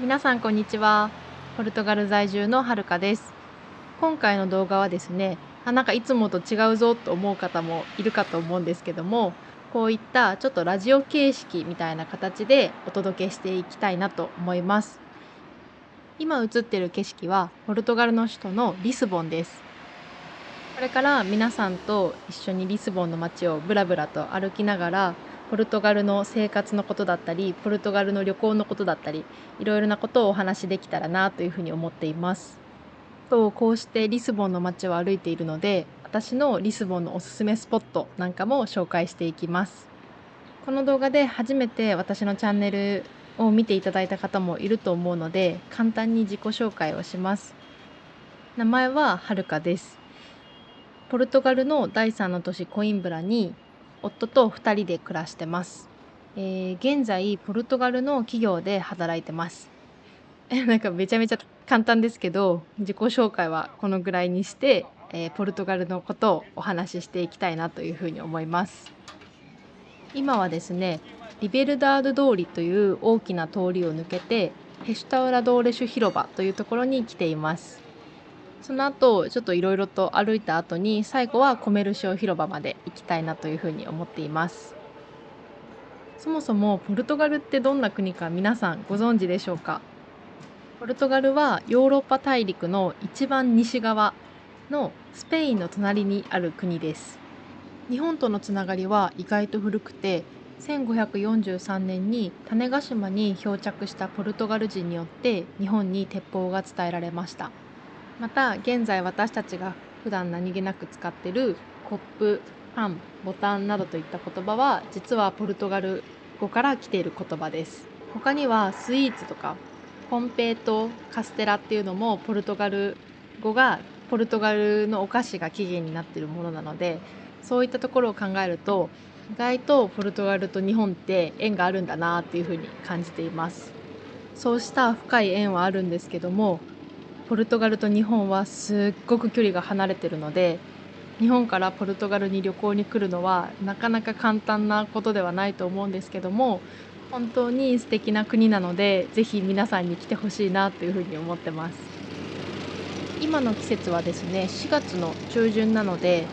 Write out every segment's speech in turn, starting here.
皆さんこんにちは。ポルトガル在住のはるかです。今回の動画はですね、なんかいつもと違うぞと思う方もいるかと思うんですけども、こういったちょっとラジオ形式みたいな形でお届けしていきたいなと思います。今映っている景色はポルトガルの首都のリスボンです。これから皆さんと一緒にリスボンの街をブラブラと歩きながら、ポルトガルの生活のことだったり、ポルトガルの旅行のことだったり、いろいろなことをお話しできたらなというふうに思っています。こうしてリスボンの街を歩いているので、私のリスボンのおすすめスポットなんかも紹介していきます。この動画で初めて私のチャンネルを見ていただいた方もいると思うので、簡単に自己紹介をします。名前ははるかです。ポルトガルの第3の都市コインブラに夫と2人で暮らしてます。現在ポルトガルの企業で働いてます。なんかめちゃめちゃ簡単ですけど、自己紹介はこのぐらいにして、ポルトガルのことをお話ししていきたいなというふうに思います。今はですね、リベルダード通りという大きな通りを抜けて、ヘシュタウラドーレシュ広場というところに来ています。その後、ちょっといろいろと歩いた後に、最後はコメルシオ広場まで行きたいなというふうに思っています。そもそもポルトガルってどんな国か皆さんご存知でしょうか？ポルトガルはヨーロッパ大陸の一番西側のスペインの隣にある国です。日本とのつながりは意外と古くて、1543年に種子島に漂着したポルトガル人によって日本に鉄砲が伝えられました。また現在私たちが普段何気なく使っているコップ、パン、ボタンなどといった言葉は実はポルトガル語から来ている言葉です。他にはスイーツとかコンペイト、カステラっていうのもポルトガルのお菓子が起源になっているものなので、そういったところを考えると意外とポルトガルと日本って縁があるんだなっていうふうに感じています。そうした深い縁はあるんですけども、ポルトガルと日本はすっごく距離が離れてるので、日本からポルトガルに旅行に来るのはなかなか簡単なことではないと思うんですけども、本当に素敵な国なので、ぜひ皆さんに来てほしいなというふうに思ってます。今の季節はですね、4月の中旬なので、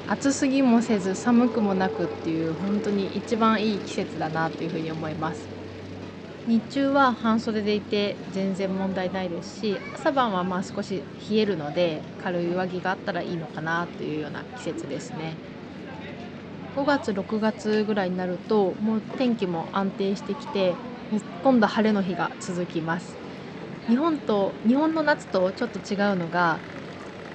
暑すぎもせず寒くもなくっていう本当に一番いい季節だなというふうに思います。日中は半袖でいて全然問題ないですし、朝晩は少し冷えるので、軽い上着があったらいいのかなというような季節ですね。5月、6月ぐらいになると、もう天気も安定してきて、ほとんど晴れの日が続きます。日本の夏とちょっと違うのが、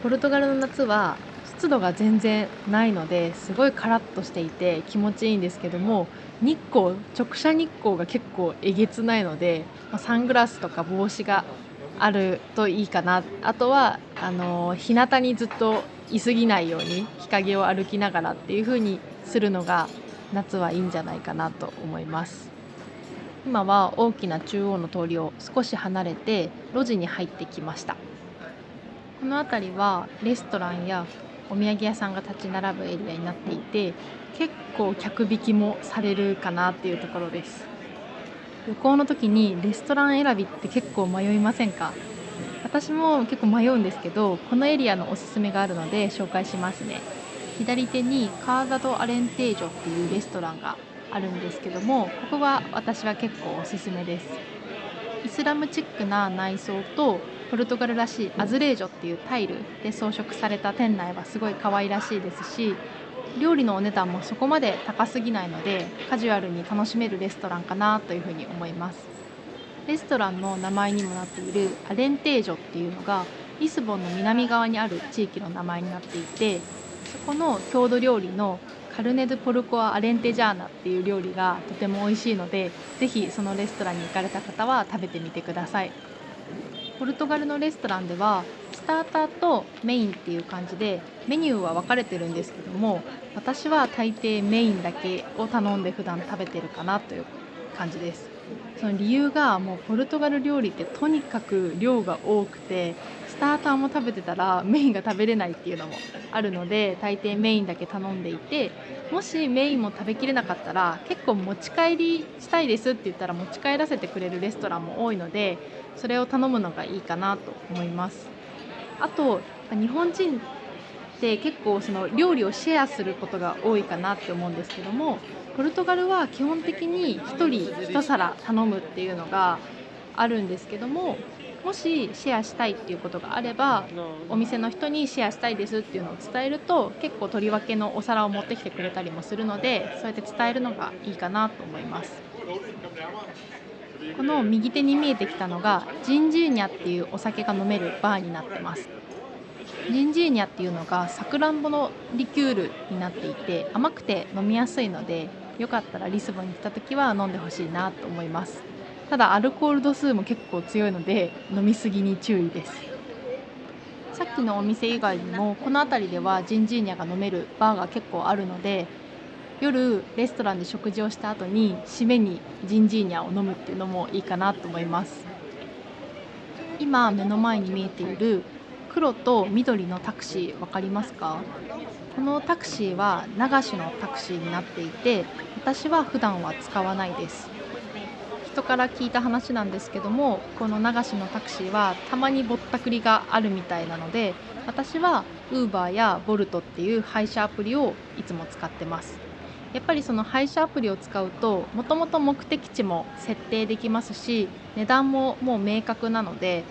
ポルトガルの夏は湿度が全然ないので、すごいカラッとしていて気持ちいいんですけども、直射日光が結構えげつないので、サングラスとか帽子があるといいかな。あとは日向にずっと居すぎないように日陰を歩きながらっていう風にするのが夏はいいんじゃないかなと思います。今は大きな中央の通りを少し離れて路地に入ってきました。この辺りはレストランやお土産屋さんが立ち並ぶエリアになっていて、結構客引きもされるかなっていうところです。旅行の時にレストラン選びって結構迷いませんか？私も結構迷うんですけど、このエリアのおすすめがあるので紹介しますね。左手にカーザド・アレンテージョっていうレストランがあるんですけども、ここは私は結構おすすめです。イスラムチックな内装とポルトガルらしいアズレージョっていうタイルで装飾された店内はすごい可愛らしいですし、料理のお値段もそこまで高すぎないので、カジュアルに楽しめるレストランかなというふうに思います。レストランの名前にもなっているアレンテージョっていうのがリスボンの南側にある地域の名前になっていて、そこの郷土料理のカルネ・ドゥ・ポルコア・アレンテジャーナっていう料理がとても美味しいので、ぜひそのレストランに行かれた方は食べてみてください。ポルトガルのレストランではスターターとメインっていう感じでメニューは分かれてるんですけども、私は大抵メインだけを頼んで普段食べてるかなという感じです。その理由がもうポルトガル料理ってとにかく量が多くて、スターターも食べてたらメインが食べれないっていうのもあるので、大抵メインだけ頼んでいて、もしメインも食べきれなかったら結構持ち帰りしたいですって言ったら持ち帰らせてくれるレストランも多いので、それを頼むのがいいかなと思います。あと、日本人って結構その料理をシェアすることが多いかなって思うんですけども、ポルトガルは基本的に1人1皿頼むっていうのがあるんですけども、もしシェアしたいっていうことがあれば、お店の人にシェアしたいですっていうのを伝えると、結構取り分けのお皿を持ってきてくれたりもするので、そうやって伝えるのがいいかなと思います。この右手に見えてきたのがジンジーニャっていうお酒が飲めるバーになってます。ジンジーニャっていうのがさくらんぼのリキュールになっていて、甘くて飲みやすいので、よかったらリスボンに来た時は飲んでほしいなと思います。ただアルコール度数も結構強いので飲みすぎに注意です。さっきのお店以外にもこの辺りではジンジーニャが飲めるバーが結構あるので、夜レストランで食事をした後に締めにジンジーニャを飲むっていうのもいいかなと思います。今目の前に見えている黒と緑のタクシー、わかりますか？このタクシーは流しのタクシーになっていて、私は普段は使わないです。人から聞いた話なんですけども、この流しのタクシーはたまにぼったくりがあるみたいなので、私は Uber や Bolt っていう配車アプリをいつも使ってます。やっぱりその配車アプリを使うと、もともと目的地も設定できますし、値段ももう明確なので、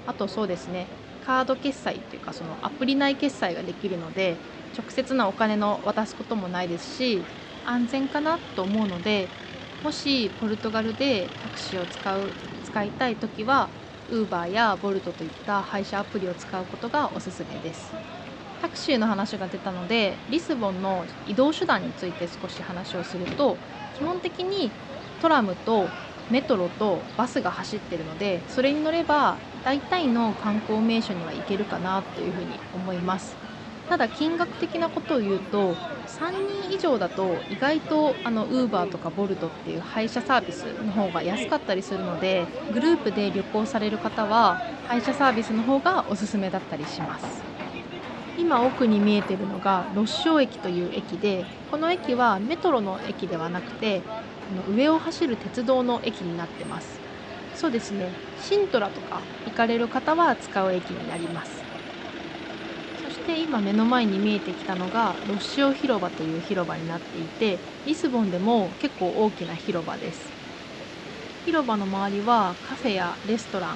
あとそうですね、カード決済っていうかそのアプリ内決済ができるので、直接なお金の渡すこともないですし、安全かなと思うので、もしポルトガルでタクシーを使いたいときは、Uber や Bolt といった配車アプリを使うことがおすすめです。タクシーの話が出たので、リスボンの移動手段について少し話をすると、基本的にトラムとメトロとバスが走っているので、それに乗れば大体の観光名所には行けるかなというふうに思います。ただ金額的なことを言うと、3人以上だと意外とウーバーとかボルトっていう配車サービスの方が安かったりするので、グループで旅行される方は配車サービスの方がおすすめだったりします。今奥に見えているのがロッショー駅という駅で、この駅はメトロの駅ではなくて、上を走る鉄道の駅になってます。そうですね、シントラとか行かれる方は使う駅になります。そして今目の前に見えてきたのがロッシオ広場という広場になっていて、リスボンでも結構大きな広場です。広場の周りはカフェやレストラン、あ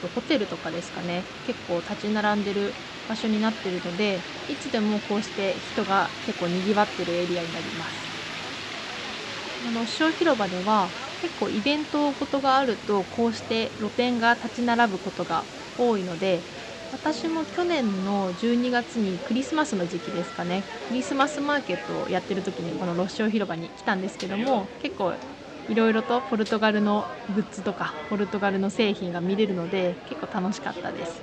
とホテルとかですかね、結構立ち並んでる場所になっているので、いつでもこうして人が結構賑わってるエリアになります。小広場では結構イベントことがあるとこうして露店が立ち並ぶことが多いので、私も去年の12月にクリスマスの時期ですかね、クリスマスマーケットをやってる時にこのロッショー広場に来たんですけども、結構いろいろとポルトガルのグッズとかポルトガルの製品が見れるので結構楽しかったです。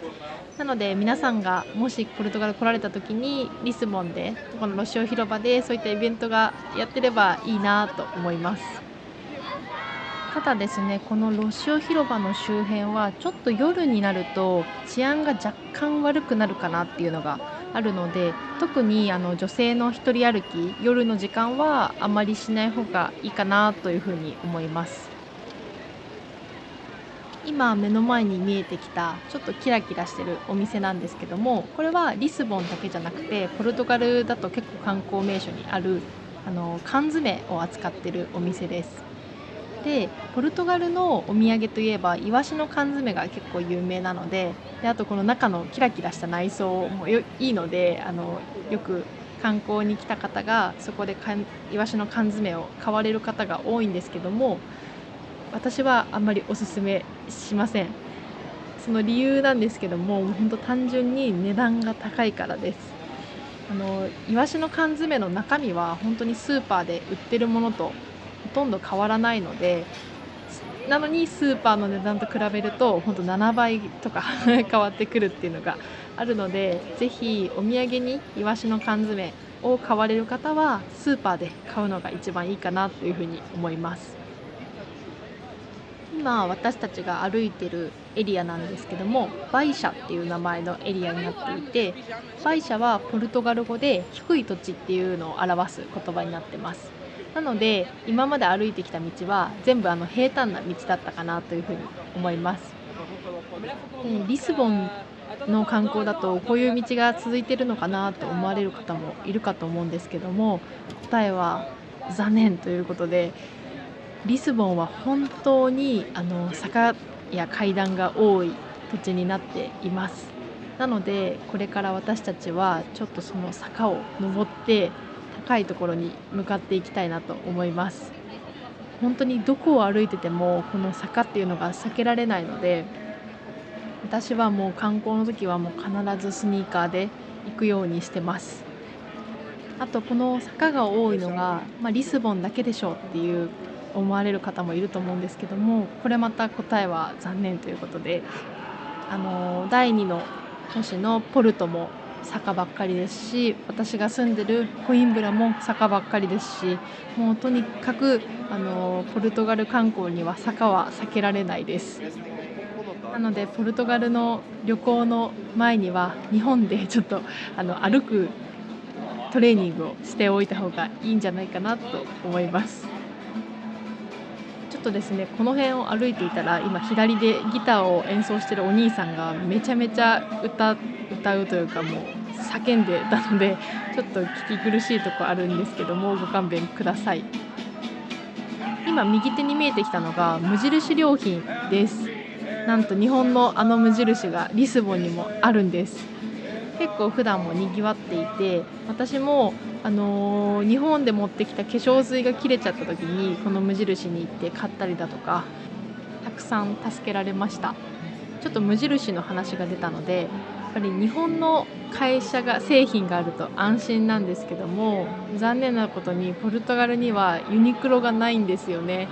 なので皆さんがもしポルトガル来られた時にリスボンでこのロシオ広場でそういったイベントがやってればいいなと思います。ただですね、このロシオ広場の周辺はちょっと夜になると治安が若干悪くなるかなっていうのがあるので、特に女性の一人歩き夜の時間はあまりしない方がいいかなというふうに思います。今目の前に見えてきたちょっとキラキラしてるお店なんですけども、これはリスボンだけじゃなくてポルトガルだと結構観光名所にある缶詰を扱ってるお店です。でポルトガルのお土産といえばイワシの缶詰が結構有名なので、あとこの中のキラキラした内装もいいので、よく観光に来た方がそこでイワシの缶詰を買われる方が多いんですけども、私はあんまりおすすめしません。その理由なんですけども、本当単純に値段が高いからです。イワシの缶詰の中身は本当にスーパーで売ってるものとほとんど変わらないので、なのにスーパーの値段と比べると本当7倍とか変わってくるっていうのがあるので、ぜひお土産にイワシの缶詰を買われる方はスーパーで買うのが一番いいかなというふうに思います。今私たちが歩いてるエリアなんですけども、バイシャっていう名前のエリアになっていて、バイシャはポルトガル語で低い土地っていうのを表す言葉になってます。なので今まで歩いてきた道は全部平坦な道だったかなというふうに思います。で、リスボンの観光だとこういう道が続いているのかなと思われる方もいるかと思うんですけども、答えは残念ということで、リスボンは本当に坂や階段が多い土地になっています。なのでこれから私たちはちょっとその坂を登って高いところに向かっていきたいなと思います。本当にどこを歩いててもこの坂っていうのが避けられないので、私はもう観光の時はもう必ずスニーカーで行くようにしてます。あとこの坂が多いのが、リスボンだけでしょうっていう思われる方もいると思うんですけども、これまた答えは残念ということで、第2の都市のポルトも坂ばっかりですし、私が住んでるコインブラも坂ばっかりですし、もうとにかくポルトガル観光には坂は避けられないです。なのでポルトガルの旅行の前には日本でちょっと歩くトレーニングをしておいた方がいいんじゃないかなと思います。ちょっとですね、この辺を歩いていたら、今左でギターを演奏してるお兄さんがめちゃめちゃ歌うというか、もう叫んでたので、ちょっと聞き苦しいとこあるんですけども、ご勘弁ください。今右手に見えてきたのが無印良品です。なんと日本の無印がリスボンにもあるんです。結構普段も賑わっていて、私も、日本で持ってきた化粧水が切れちゃった時にこの無印に行って買ったりだとか、たくさん助けられました。ちょっと無印の話が出たので、やっぱり日本の会社が製品があると安心なんですけども、残念なことにポルトガルにはユニクロがないんですよね。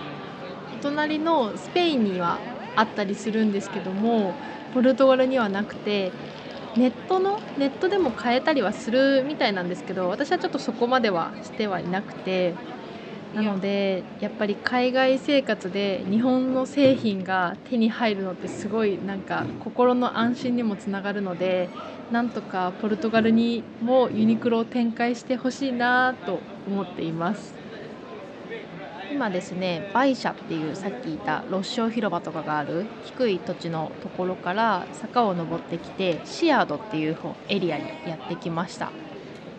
お隣のスペインにはあったりするんですけども、ポルトガルにはなくて、ネットでも買えたりはするみたいなんですけど、私はちょっとそこまではしてはいなくて、なのでやっぱり海外生活で日本の製品が手に入るのってすごいなんか心の安心にもつながるので、なんとかポルトガルにもユニクロを展開してほしいなと思っています。今ですね、バイシャっていうさっき言ったロッショー広場とかがある低い土地のところから坂を登ってきて、シアードっていうエリアにやってきました。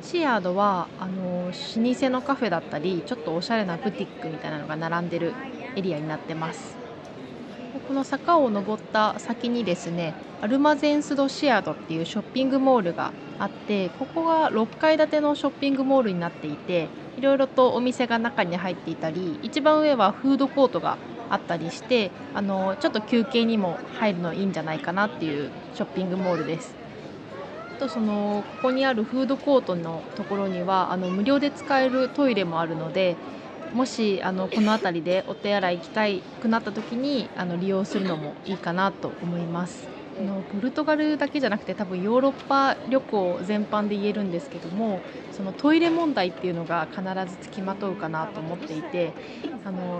シアードは老舗のカフェだったりちょっとおしゃれなブティックみたいなのが並んでるエリアになってます。で、この坂を登った先にですね、アルマゼンス・ド・シアードっていうショッピングモールがあって、ここが6階建てのショッピングモールになっていて、いろいろとお店が中に入っていたり、一番上はフードコートがあったりして、ちょっと休憩にも入るのいいんじゃないかなっていうショッピングモールです。あとここにあるフードコートのところには無料で使えるトイレもあるので、もしこの辺りでお手洗い行きたいくなった時に利用するのもいいかなと思います。ポルトガルだけじゃなくて多分ヨーロッパ旅行全般で言えるんですけども、そのトイレ問題っていうのが必ずつきまとうかなと思っていて、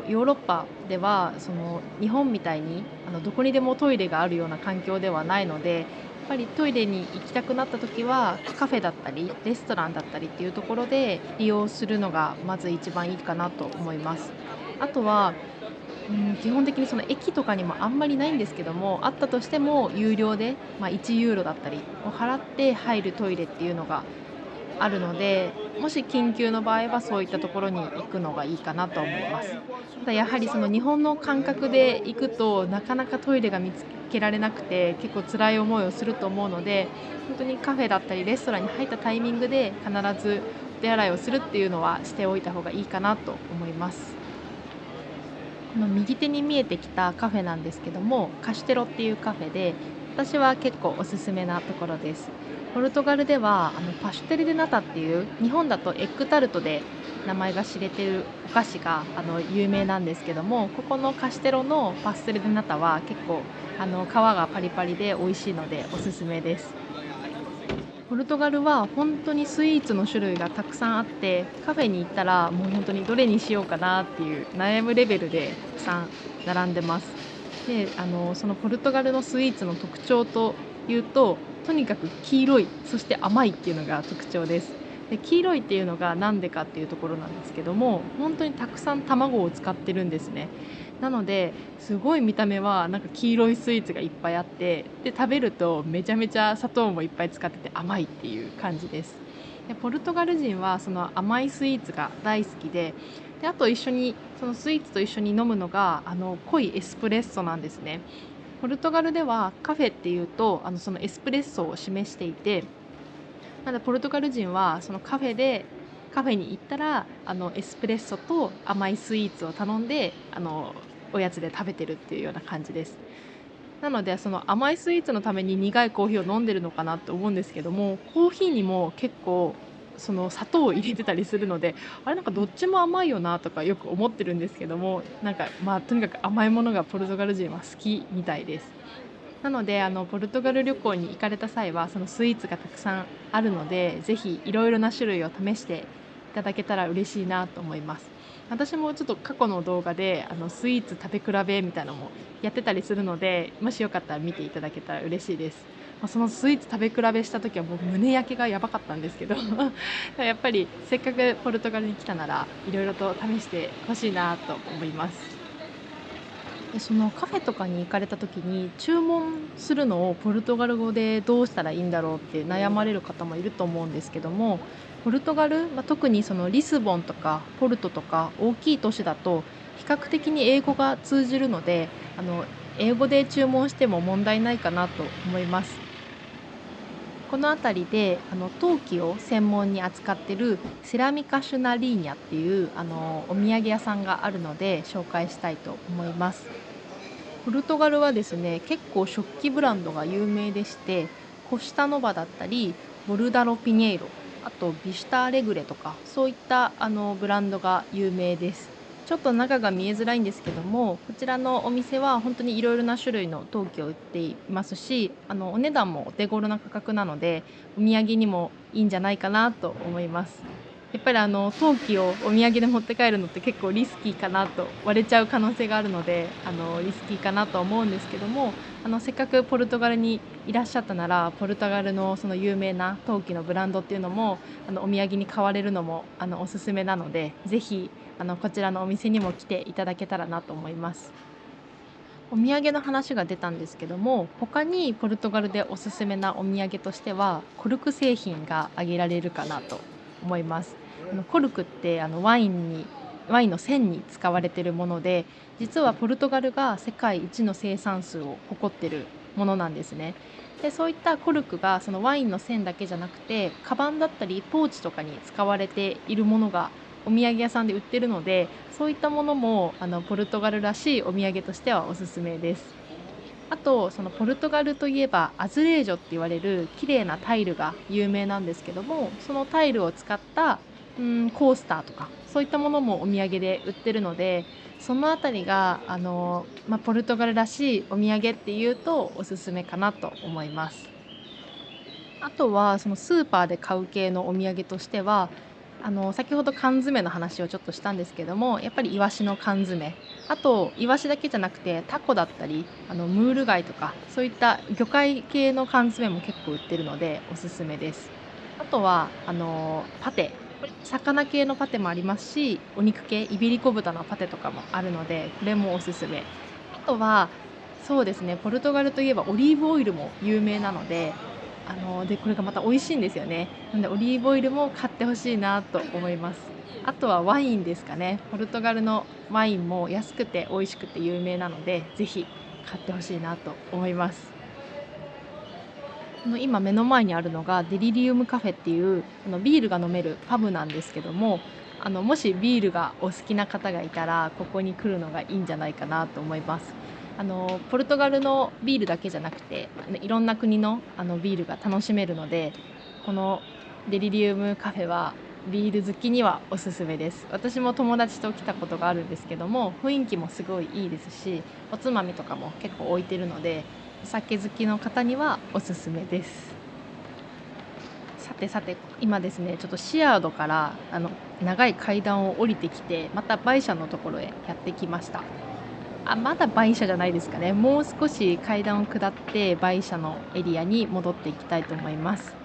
ヨーロッパでは日本みたいにどこにでもトイレがあるような環境ではないので、やっぱりトイレに行きたくなった時はカフェだったりレストランだったりっていうところで利用するのがまず一番いいかなと思います。あとは、基本的にその駅とかにもあんまりないんですけども、あったとしても有料で、1ユーロだったりを払って入るトイレっていうのがあるので、もし緊急の場合はそういったところに行くのがいいかなと思います。ただやはりその日本の感覚で行くとなかなかトイレが見つけられなくて結構辛い思いをすると思うので、本当にカフェだったりレストランに入ったタイミングで必ずお手洗いをするっていうのはしておいた方がいいかなと思います。この右手に見えてきたカフェなんですけども、カシュテロっていうカフェで、私は結構おすすめなところです。ポルトガルではパシュテリデナタっていう日本だとエッグタルトで名前が知れてるお菓子が有名なんですけども、ここのカシュテロのパステルデナタは結構皮がパリパリで美味しいのでおすすめです。ポルトガルは本当にスイーツの種類がたくさんあって、カフェに行ったらもう本当にどれにしようかなっていう悩むレベルでたくさん並んでます。で、そのポルトガルのスイーツの特徴というと、とにかく黄色い、そして甘いっていうのが特徴です。で、黄色いっていうのがなんでかっていうところなんですけども、本当にたくさん卵を使ってるんですね。なので、すごい見た目はなんか黄色いスイーツがいっぱいあって、で、食べるとめちゃめちゃ砂糖もいっぱい使ってて甘いっていう感じです。で、ポルトガル人はその甘いスイーツが大好きで、で、あと一緒にそのスイーツと一緒に飲むのが、濃いエスプレッソなんですね。ポルトガルではカフェっていうと、そのエスプレッソを示していて、なのでポルトガル人はそのカフェに行ったら、エスプレッソと甘いスイーツを頼んで、おやつで食べてるっていうような感じです。なので、その甘いスイーツのために苦いコーヒーを飲んでるのかなと思うんですけども、コーヒーにも結構その砂糖を入れてたりするので、あれなんかどっちも甘いよなとかよく思ってるんですけども、なんか、とにかく甘いものがポルトガル人は好きみたいです。なので、ポルトガル旅行に行かれた際は、そのスイーツがたくさんあるので、ぜひいろいろな種類を試していただけたら嬉しいなと思います。私もちょっと過去の動画で、スイーツ食べ比べみたいなのもやってたりするので、もしよかったら見ていただけたら嬉しいです。そのスイーツ食べ比べした時はもう胸焼けがやばかったんですけど、やっぱりせっかくポルトガルに来たなら、いろいろと試してほしいなと思います。で、そのカフェとかに行かれた時に、注文するのをポルトガル語でどうしたらいいんだろうって悩まれる方もいると思うんですけども、ポルトガル、特にそのリスボンとかポルトとか大きい都市だと比較的に英語が通じるので、英語で注文しても問題ないかなと思います。この辺りで陶器を専門に扱ってるセラミカシュナリーニャっていうお土産屋さんがあるので紹介したいと思います。ポルトガルはですね、結構食器ブランドが有名でして、コシタノバだったり、ボルダロピニェイロ、あとビシュタアレグレとか、そういったブランドが有名です。ちょっと中が見えづらいんですけども、こちらのお店は本当にいろいろな種類の陶器を売っていますし、お値段もお手頃な価格なので、お土産にもいいんじゃないかなと思います。やっぱり陶器をお土産で持って帰るのって結構リスキーかなと、割れちゃう可能性があるので、リスキーかなと思うんですけども、せっかくポルトガルにいらっしゃったなら、ポルトガルのその有名な陶器のブランドっていうのも、お土産に買われるのも、おすすめなので、ぜひ、こちらのお店にも来ていただけたらなと思います。お土産の話が出たんですけども、他にポルトガルでおすすめなお土産としては、コルク製品が挙げられるかなと思います。コルクってワインの栓に使われているもので、実はポルトガルが世界一の生産数を誇っているものなんですね。で、そういったコルクがそのワインの栓だけじゃなくて、カバンだったりポーチとかに使われているものがお土産屋さんで売ってるので、そういったものもポルトガルらしいお土産としてはおすすめです。あと、そのポルトガルといえばアズレージョって言われる綺麗なタイルが有名なんですけども、そのタイルを使った、コースターとか、そういったものもお土産で売ってるので、そのあたりがポルトガルらしいお土産っていうとおすすめかなと思います。あとは、そのスーパーで買う系のお土産としては、先ほど缶詰の話をちょっとしたんですけども、やっぱりイワシの缶詰、あとイワシだけじゃなくてタコだったり、ムール貝とか、そういった魚介系の缶詰も結構売ってるのでおすすめです。あとは、パテ、これ魚系のパテもありますし、お肉系、イベリコ豚のパテとかもあるので、これもおすすめ。あとは、そうですね、ポルトガルといえばオリーブオイルも有名なので、で、これがまた美味しいんですよね。なのでオリーブオイルも買ってほしいなと思います。あとはワインですかね。ポルトガルのワインも安くて美味しくて有名なので、ぜひ買ってほしいなと思います。今目の前にあるのがデリリウムカフェっていう、ビールが飲めるパブなんですけども、もしビールがお好きな方がいたら、ここに来るのがいいんじゃないかなと思います。ポルトガルのビールだけじゃなくて、いろんな国の、ビールが楽しめるので、このデリリウムカフェはビール好きにはおすすめです。私も友達と来たことがあるんですけども、雰囲気もすごいいいですし、おつまみとかも結構置いてるので、お酒好きの方にはおすすめです。さてさて、今ですね、ちょっとシアードから長い階段を降りてきて、またバイシャのところへやってきました。まだバイシャじゃないですかね。もう少し階段を下ってバイシャのエリアに戻っていきたいと思います。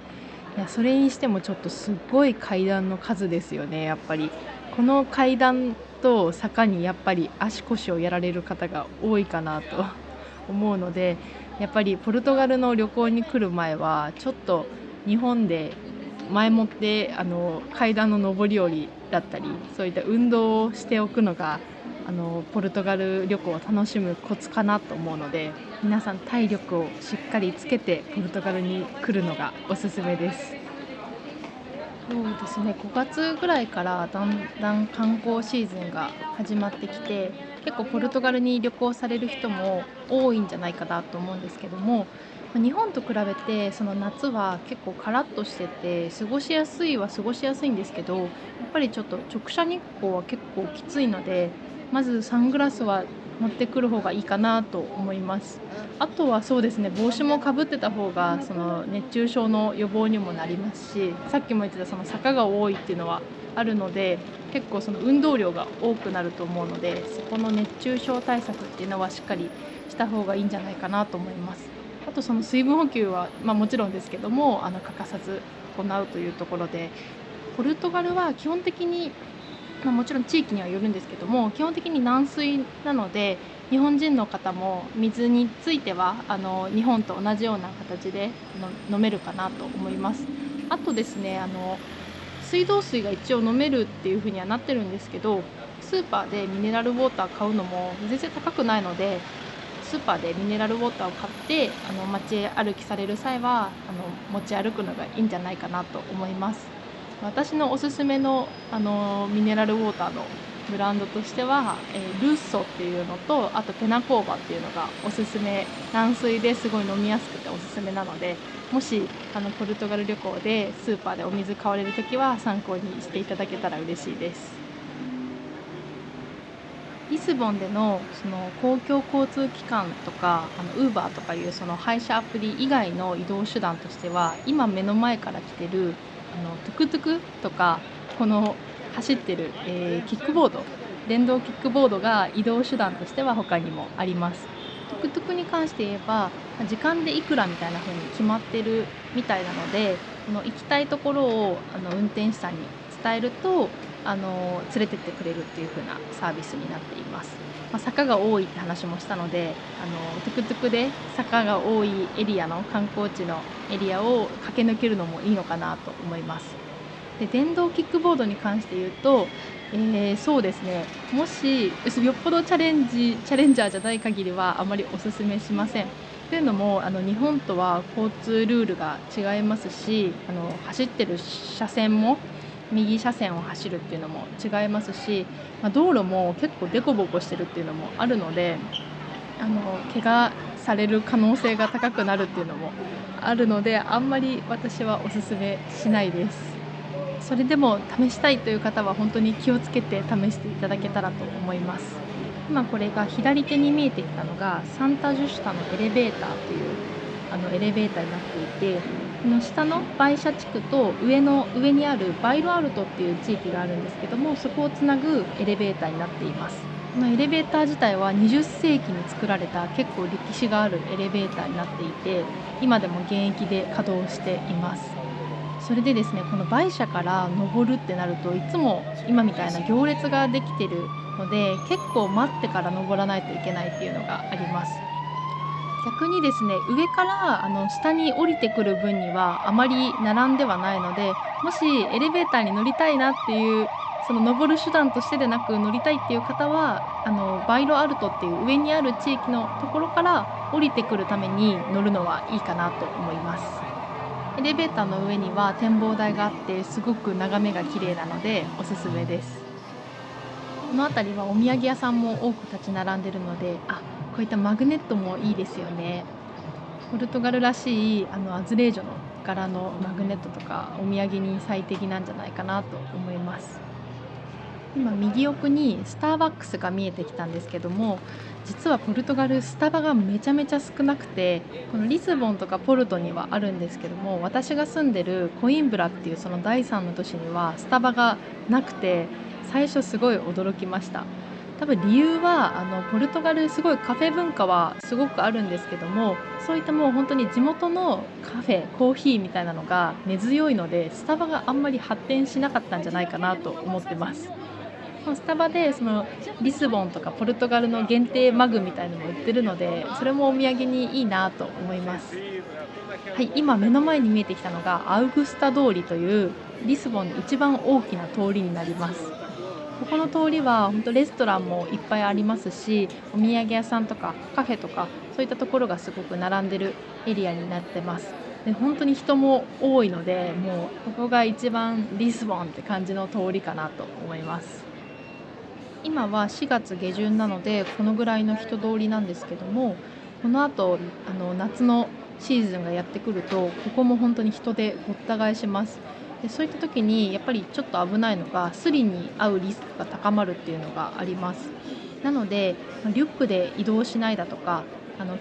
いや、それにしてもちょっとすっごい階段の数ですよね、やっぱり。この階段と坂にやっぱり足腰をやられる方が多いかなと思うので、やっぱりポルトガルの旅行に来る前は、ちょっと日本で前もって階段の上り下りだったり、そういった運動をしておくのがポルトガル旅行を楽しむコツかなと思うので、皆さん体力をしっかりつけてポルトガルに来るのがおすすめです。そうですね、5月ぐらいからだんだん観光シーズンが始まってきて、結構ポルトガルに旅行される人も多いんじゃないかなと思うんですけども、日本と比べてその夏は結構カラッとしてて、過ごしやすいは過ごしやすいんですけど、やっぱりちょっと直射日光は結構きついので、まずサングラスは持ってくる方がいいかなと思います。あとはそうですね、帽子もかぶってた方が、その熱中症の予防にもなりますし、さっきも言ってたその坂が多いっていうのはあるので、結構その運動量が多くなると思うので、そこの熱中症対策っていうのはしっかりした方がいいんじゃないかなと思います。あとその水分補給は、もちろんですけども、欠かさず行うというところで、ポルトガルは基本的にもちろん地域にはよるんですけども、基本的に軟水なので、日本人の方も水については日本と同じような形で飲めるかなと思います。あとですね、水道水が一応飲めるっていう風にはなってるんですけど、スーパーでミネラルウォーター買うのも全然高くないので、スーパーでミネラルウォーターを買って街歩きされる際は持ち歩くのがいいんじゃないかなと思います。私のおすすめのミネラルウォーターのブランドとしては、ルッソっていうのと、あとペナコーバっていうのがおすすめ、軟水ですごい飲みやすくておすすめなので、もしポルトガル旅行でスーパーでお水買われるときは参考にしていただけたら嬉しいです。リスボンでのその公共交通機関とか、ウーバーとかいうその配車アプリ以外の移動手段としては、今目の前から来てるトゥクトゥクとか、この走ってる、キックボード、電動キックボードが移動手段としては他にもあります。トゥクトゥクに関して言えば、時間でいくらみたいな風に決まってるみたいなので、この行きたいところを運転手さんに伝えると連れてってくれるっていう風なサービスになっています。坂が多いって話もしたので、トゥクトゥクで坂が多いエリアの観光地のエリアを駆け抜けるのもいいのかなと思います。で、電動キックボードに関して言うと、そうですね、もしよっぽどチャレンジャーじゃない限りはあまりお勧めしません。というのも、日本とは交通ルールが違いますし、走ってる車線も右車線を走るっていうのも違いますし、道路も結構デコボコしてるっていうのもあるので、怪我される可能性が高くなるっていうのもあるので、あんまり私はお勧めしないです。それでも試したいという方は本当に気をつけて試していただけたらと思います。今これが左手に見えてきたのがサンタジュシュタのエレベーターっていうエレベーターになっていて、この下のバイシャ地区と上にあるバイロアルトっていう地域があるんですけども、そこをつなぐエレベーターになっています。このエレベーター自体は20世紀に作られた結構歴史があるエレベーターになっていて、今でも現役で稼働しています。それでですね、この梅社から登るってなると、いつも今みたいな行列ができてるので、結構待ってから登らないといけないっていうのがあります。逆にですね、上から下に降りてくる分にはあまり並んではないので、もしエレベーターに乗りたいなっていう、その登る手段としてでなく乗りたいっていう方は、バイロアルトっていう上にある地域のところから降りてくるために乗るのはいいかなと思います。エレベーターの上には展望台があって、すごく眺めが綺麗なのでおすすめです。この辺りはお土産屋さんも多く立ち並んでるので、こういったマグネットもいいですよね。ポルトガルらしいアズレージョの柄のマグネットとかお土産に最適なんじゃないかなと思います。今右奥にスターバックスが見えてきたんですけども、実はポルトガルスタバがめちゃめちゃ少なくて、このリスボンとかポルトにはあるんですけども、私が住んでるコインブラっていうその第3の都市にはスタバがなくて、最初すごい驚きました。多分理由はポルトガルすごいカフェ文化はすごくあるんですけども、そういったもう本当に地元のカフェコーヒーみたいなのが根強いので、スタバがあんまり発展しなかったんじゃないかなと思ってます。スタバでそのリスボンとかポルトガルの限定マグみたいのも売ってるので、それもお土産にいいなと思います。はい、今目の前に見えてきたのがアウグスタ通りというリスボンの一番大きな通りになります。ここの通りは本当レストランもいっぱいありますし、お土産屋さんとかカフェとかそういったところがすごく並んでるエリアになってます。で、本当に人も多いので、もうここが一番リスボンって感じの通りかなと思います。今は4月下旬なので、このぐらいの人通りなんですけども、この後、夏のシーズンがやってくると、ここも本当に人でごった返します。で、そういった時にやっぱりちょっと危ないのが、スリに遭うリスクが高まるっていうのがあります。なので、リュックで移動しないだとか、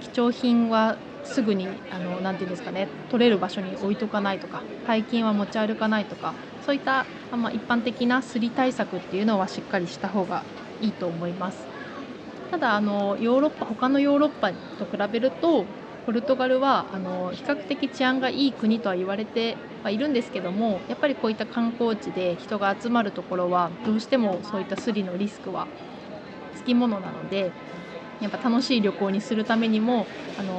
貴重品はすぐになんていうんですかね、取れる場所に置いとかないとか、大金は持ち歩かないとか、そういった、一般的なスリ対策っていうのはしっかりした方がいいと思います。ただヨーロッパ他のヨーロッパと比べると、ポルトガルは比較的治安がいい国とは言われてはいるんですけども、やっぱりこういった観光地で人が集まるところはどうしてもそういったスリのリスクはつきものなので、やっぱ楽しい旅行にするためにも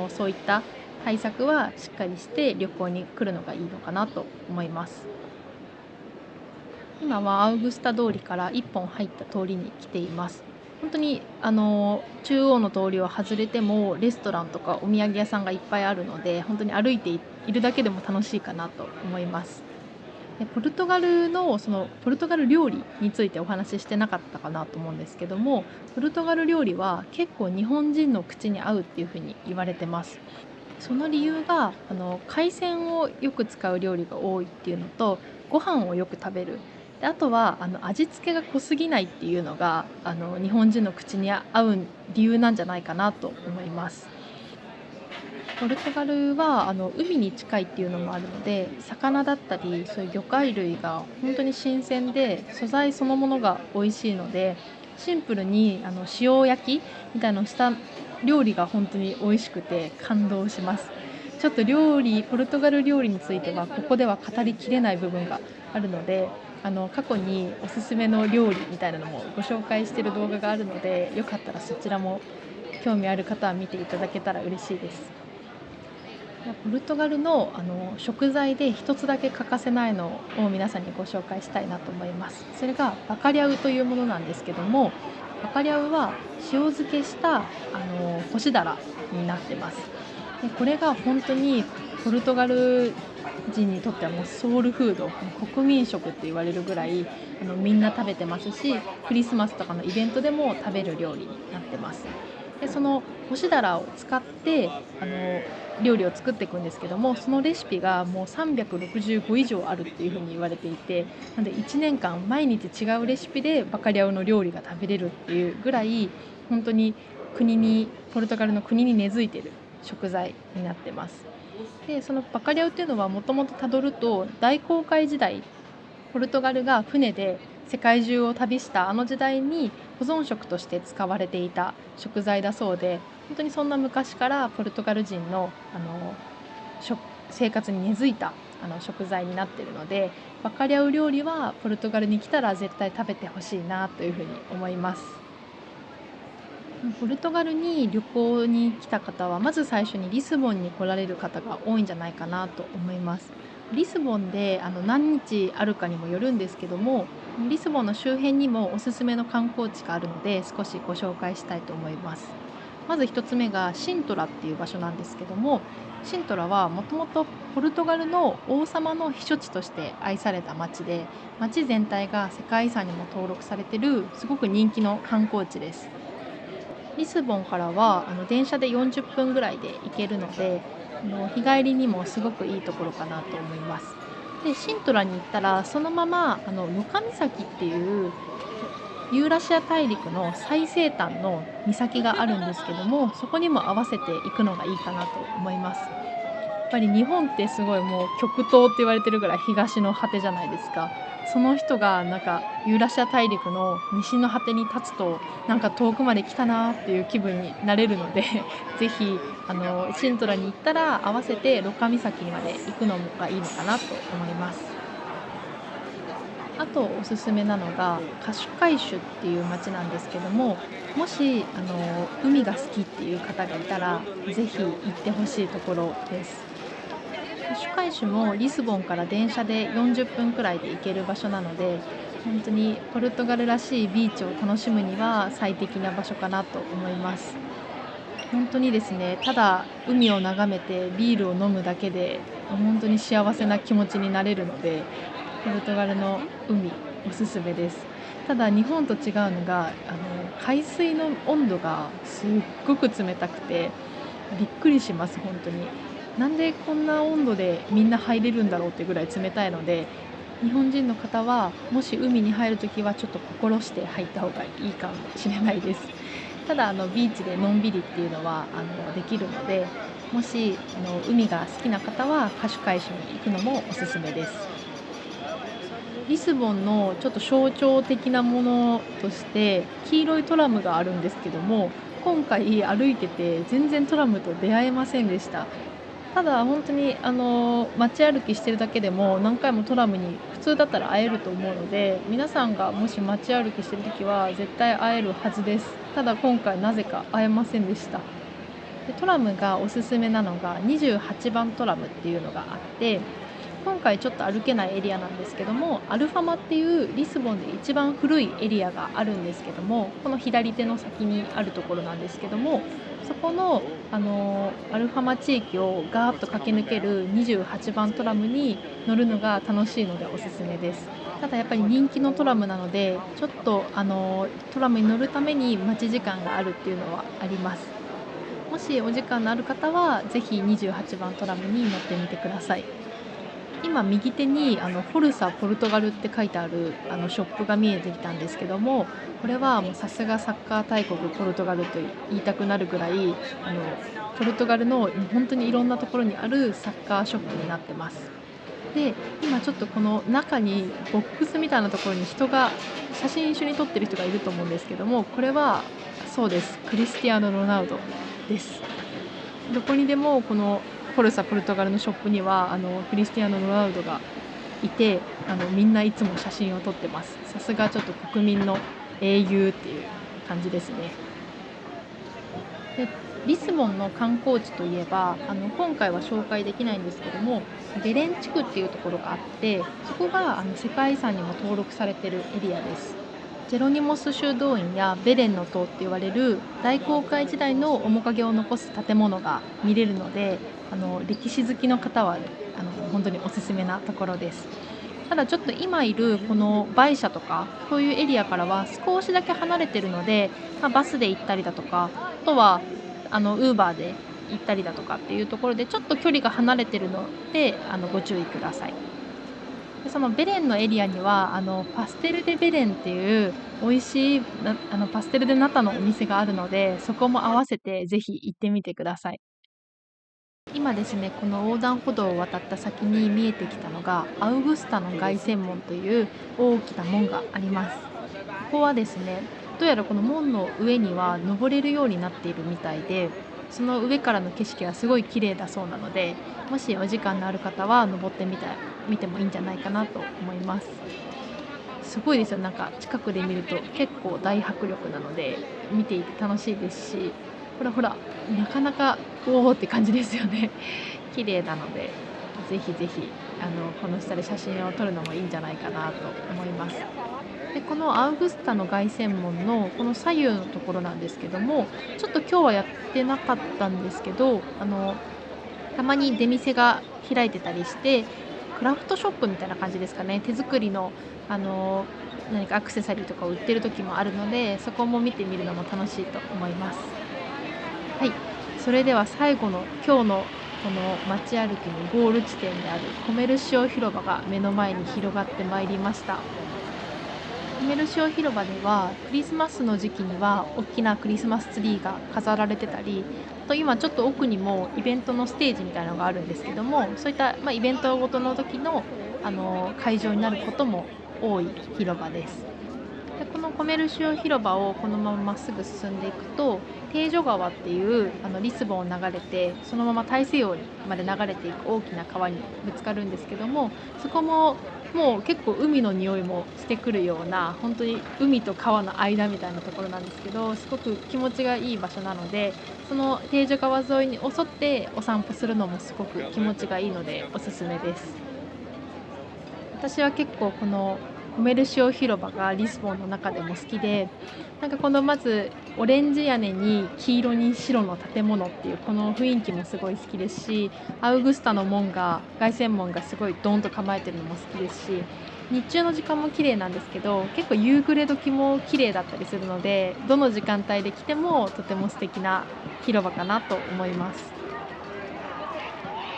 そういった対策はしっかりして旅行に来るのがいいのかなと思います。今はアウグスタ通りから1本入った通りに来ています。本当に中央の通りを外れてもレストランとかお土産屋さんがいっぱいあるので、本当に歩いているだけでも楽しいかなと思います。で、ポルトガルのそのポルトガル料理についてお話ししてなかったかなと思うんですけども、ポルトガル料理は結構日本人の口に合うっていう風に言われてます。その理由が海鮮をよく使う料理が多いっていうのと、ご飯をよく食べる。で、あとは味付けが濃すぎないっていうのが日本人の口に合う理由なんじゃないかなと思います。ポルトガルは海に近いっていうのもあるので、魚だったりそういう魚介類が本当に新鮮で、素材そのものが美味しいので、シンプルに塩焼きみたいのをした料理が本当に美味しくて感動します。ちょっとポルトガル料理についてはここでは語りきれない部分があるので、過去におすすめの料理みたいなのもご紹介している動画があるので、よかったらそちらも興味ある方は見ていただけたら嬉しいです。ポルトガルの食材で一つだけ欠かせないのを皆さんにご紹介したいなと思います。それがバカリャウというものなんですけども、バカリャウは塩漬けした干しダラになってます。で、これが本当にポルトガル人にとってはもうソウルフード、国民食って言われるぐらいみんな食べてますし、クリスマスとかのイベントでも食べる料理になってます。で、その干しダラを使って料理を作っていくんですけども、そのレシピがもう365以上あるっていう風に言われていて、なんで1年間毎日違うレシピでバカリャウの料理が食べれるっていうぐらい、本当にポルトガルの国に根付いてる食材になってます。で、そのバカリャウっていうのはもともとたどると、大航海時代、ポルトガルが船で世界中を旅したあの時代に保存食として使われていた食材だそうで、本当にそんな昔からポルトガル人の食生活に根付いた食材になっているので、バカリャウ料理はポルトガルに来たら絶対食べてほしいなというふうに思います。ポルトガルに旅行に来た方は、まず最初にリスボンに来られる方が多いんじゃないかなと思います。リスボンで何日あるかにもよるんですけども、リスボンの周辺にもおすすめの観光地があるので、少しご紹介したいと思います。まず一つ目がシントラっていう場所なんですけども、シントラはもともとポルトガルの王様の避暑地として愛された町で、町全体が世界遺産にも登録されているすごく人気の観光地です。リスボンからは電車で40分ぐらいで行けるので、日帰りにもすごくいいところかなと思います。で、シントラに行ったらそのままロカ岬っていうユーラシア大陸の最西端の岬があるんですけども、そこにも合わせていくのがいいかなと思います。ぱり日本ってすごいもう極東って言われてるぐらい東の果てじゃないですか。その人がなんかユーラシア大陸の西の果てに立つと、なんか遠くまで来たなっていう気分になれるので、ぜひシントラに行ったら合わせてロカ岬まで行くのがいいのかなと思います。あとおすすめなのがカシュカイシュっていう街なんですけども、もし海が好きっていう方がいたら、ぜひ行ってほしいところです。カシュカイシュもリスボンから電車で40分くらいで行ける場所なので、本当にポルトガルらしいビーチを楽しむには最適な場所かなと思います。本当にですね、ただ海を眺めてビールを飲むだけで、本当に幸せな気持ちになれるので、ポルトガルの海おすすめです。ただ日本と違うのが、海水の温度がすっごく冷たくて、びっくりします、本当に。なんでこんな温度でみんな入れるんだろうってぐらい冷たいので、日本人の方はもし海に入るときはちょっと心して入った方がいいかもしれないです。ただビーチでのんびりっていうのはできるので、もし海が好きな方はカシュカイシュに行くのもおすすめです。リスボンのちょっと象徴的なものとして、黄色いトラムがあるんですけども、今回歩いてて全然トラムと出会えませんでした。ただ本当に街歩きしてるだけでも何回もトラムに普通だったら会えると思うので、皆さんがもし街歩きしてる時は絶対会えるはずです。ただ今回なぜか会えませんでした。で、トラムがおすすめなのが28番トラムっていうのがあって、今回ちょっと歩けないエリアなんですけども、アルファマっていうリスボンで一番古いエリアがあるんですけども、この左手の先にあるところなんですけども、そこの、アルファマ地域をガーッと駆け抜ける28番トラムに乗るのが楽しいのでおすすめです。ただやっぱり人気のトラムなので、ちょっとトラムに乗るために待ち時間があるっていうのはあります。もしお時間のある方は、ぜひ28番トラムに乗ってみてください。今右手にフォルサポルトガルって書いてあるショップが見えてきたんですけども、これはもうさすがサッカー大国ポルトガルと言いたくなるぐらい、ポルトガルの本当にいろんなところにあるサッカーショップになってます。で、今ちょっとこの中にボックスみたいなところに人が写真一緒に撮ってる人がいると思うんですけども、これはそうです、クリスティアーノ・ロナウドです。どこにでもこのフォルサポルトガルのショップにはクリスティアーノ・ロナウドがいて、みんないつも写真を撮ってます。さすがちょっと国民の英雄っていう感じですね。で、リスボンの観光地といえば、今回は紹介できないんですけども、ベレン地区っていうところがあって、そこが世界遺産にも登録されてるエリアです。ジェロニモス修道院やベレンの塔って言われる大航海時代の面影を残す建物が見れるので、歴史好きの方は本当におすすめなところです。ただちょっと今いるこのバイシャとかそういうエリアからは少しだけ離れてるので、バスで行ったりだとか、あとはウーバーで行ったりだとかっていうところでちょっと距離が離れてるのでご注意ください。で、そのベレンのエリアには、パステル・デ・ベレンっていう美味しい、パステル・デ・ナタのお店があるので、そこも合わせてぜひ行ってみてください。今ですね、この横断歩道を渡った先に見えてきたのが、アウグスタの凱旋門という大きな門があります。ここはですね、どうやらこの門の上には登れるようになっているみたいで、その上からの景色がすごい綺麗だそうなので、もしお時間のある方は登ってみてもいいんじゃないかなと思います。すごいですよ。なんか近くで見ると結構大迫力なので、見ていて楽しいですし、ほらほら、なかなか、おおって感じですよね。綺麗なので、ぜひぜひ、この下で写真を撮るのもいいんじゃないかなと思います。で、このアウグスタの凱旋門のこの左右のところなんですけども、ちょっと今日はやってなかったんですけど、たまに出店が開いてたりして、クラフトショップみたいな感じですかね。手作りの、あの、何かアクセサリーとかを売ってる時もあるので、そこも見てみるのも楽しいと思います。はい。それでは最後の今日のこの街歩きのゴール地点であるコメルシオ広場が目の前に広がってまいりました。コメルシオ広場ではクリスマスの時期には大きなクリスマスツリーが飾られてたり、あと今ちょっと奥にもイベントのステージみたいなのがあるんですけども、そういった、イベントごとの時の、会場になることも多い広場です。で、このコメルシオ広場をこのまままっすぐ進んでいくと、テージョ川っていうリスボンを流れて、そのまま大西洋にまで流れていく大きな川にぶつかるんですけども、そこももう結構海の匂いもしてくるような、本当に海と川の間みたいなところなんですけど、すごく気持ちがいい場所なので、そのテージョ川沿いに沿ってお散歩するのもすごく気持ちがいいのでおすすめです。私は結構このコメルシオ広場がリスボンの中でも好きで、なんかこのまずオレンジ屋根に黄色に白の建物っていうこの雰囲気もすごい好きですし、アウグスタの門が凱旋門がすごいドーンと構えてるのも好きですし、日中の時間も綺麗なんですけど、結構夕暮れ時も綺麗だったりするので、どの時間帯で来てもとても素敵な広場かなと思います。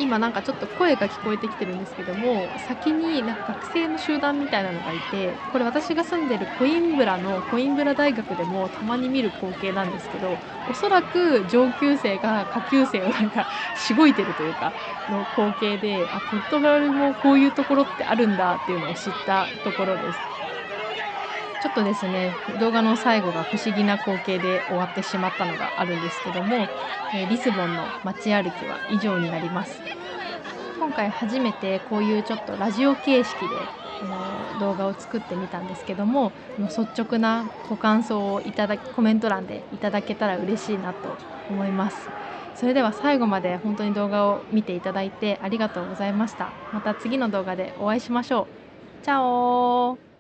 今なんかちょっと声が聞こえてきてるんですけども、先になんか学生の集団みたいなのがいて、これ私が住んでるコインブラのコインブラ大学でもたまに見る光景なんですけど、おそらく上級生が下級生をなんかしごいてるというか、の光景で、あ、ポルトガルもこういうところってあるんだっていうのを知ったところです。ちょっとですね、動画の最後が不思議な光景で終わってしまったのがあるんですけども、リスボンの街歩きは以上になります。今回初めてこういうちょっとラジオ形式で動画を作ってみたんですけども、率直なご感想をコメント欄でいただけたら嬉しいなと思います。それでは最後まで本当に動画を見ていただいてありがとうございました。また次の動画でお会いしましょう。チャオ